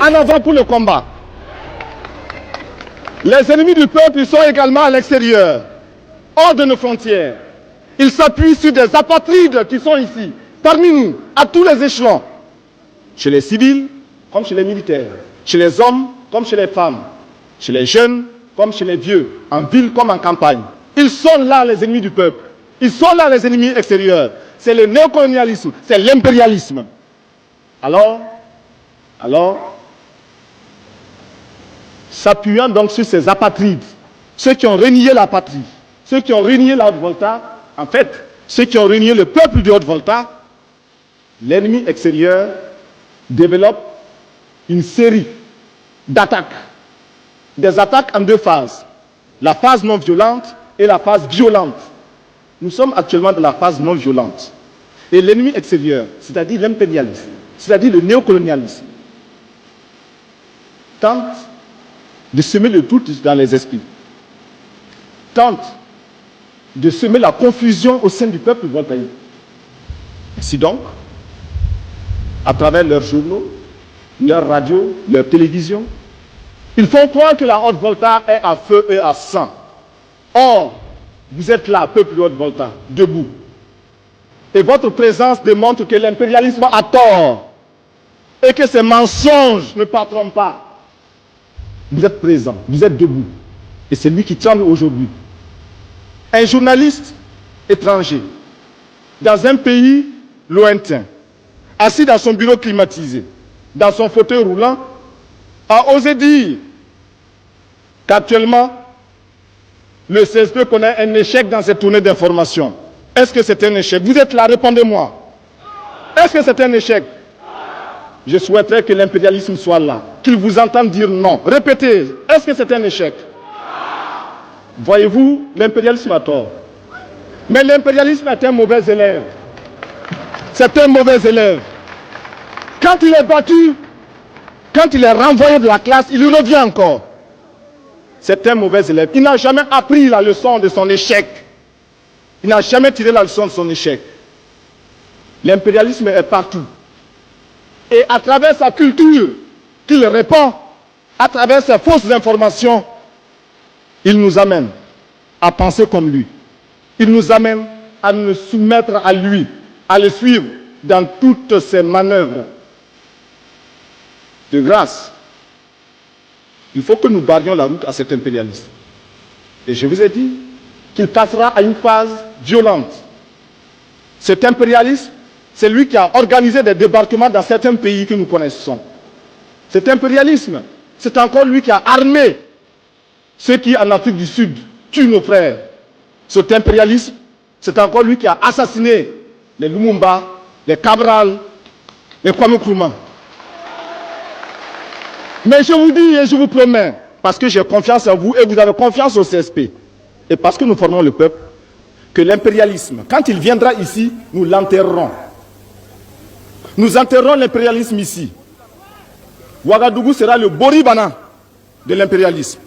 En avant pour le combat. Les ennemis du peuple, ils sont également à l'extérieur, hors de nos frontières. Ils s'appuient sur des apatrides qui sont ici, parmi nous, à tous les échelons. Chez les civils, comme chez les militaires. Chez les hommes, comme chez les femmes. Chez les jeunes, comme chez les vieux. En ville comme en campagne. Ils sont là, les ennemis du peuple. Ils sont là, les ennemis extérieurs. C'est le néocolonialisme, c'est l'impérialisme. Alors, s'appuyant donc sur ces apatrides, ceux qui ont renié la patrie, ceux qui ont renié la Haute-Volta, en fait, ceux qui ont renié le peuple de Haute-Volta, l'ennemi extérieur développe une série d'attaques. Des attaques en deux phases. La phase non violente et la phase violente. Nous sommes actuellement dans la phase non violente. Et l'ennemi extérieur, c'est-à-dire l'impérialisme, c'est-à-dire le néocolonialisme, tente de semer le doute dans les esprits, tente de semer la confusion au sein du peuple voltaïque. Ainsi donc, à travers leurs journaux, leurs radios, leurs télévisions, ils font croire que la Haute-Volta est à feu et à sang. Or, vous êtes là, peuple de Haute-Volta, debout. Et votre présence démontre que l'impérialisme a tort et que ces mensonges ne passeront pas. Vous êtes présent, vous êtes debout. Et c'est lui qui tremble aujourd'hui. Un journaliste étranger, dans un pays lointain, assis dans son bureau climatisé, dans son fauteuil roulant, a osé dire qu'actuellement, le CSP connaît un échec dans cette tournée d'information. Est-ce que c'est un échec? Vous êtes là, répondez-moi. Est-ce que c'est un échec? Je souhaiterais que l'impérialisme soit là, qu'il vous entende dire non. Répétez, est-ce que c'est un échec? Voyez-vous, l'impérialisme a tort. Mais l'impérialisme est un mauvais élève. C'est un mauvais élève. Quand il est battu, quand il est renvoyé de la classe, il revient encore. C'est un mauvais élève. Il n'a jamais appris la leçon de son échec. Il n'a jamais tiré la leçon de son échec. L'impérialisme est partout. Et à travers sa culture qu'il répand, à travers ses fausses informations, il nous amène à penser comme lui. Il nous amène à nous soumettre à lui, à le suivre dans toutes ses manœuvres. De grâce, il faut que nous barrions la route à cet impérialisme. Et je vous ai dit qu'il passera à une phase violente. Cet impérialisme, c'est lui qui a organisé des débarquements dans certains pays que nous connaissons. Cet impérialisme, c'est encore lui qui a armé ceux qui, en Afrique du Sud, tuent nos frères. Cet impérialisme, c'est encore lui qui a assassiné les Lumumba, les Cabral, les Kwame Nkrumah. Mais je vous dis et je vous promets, parce que j'ai confiance en vous et vous avez confiance au CSP, et parce que nous formons le peuple, que l'impérialisme, quand il viendra ici, nous l'enterrerons. Nous enterrerons l'impérialisme ici. Ouagadougou sera le Boribana de l'impérialisme.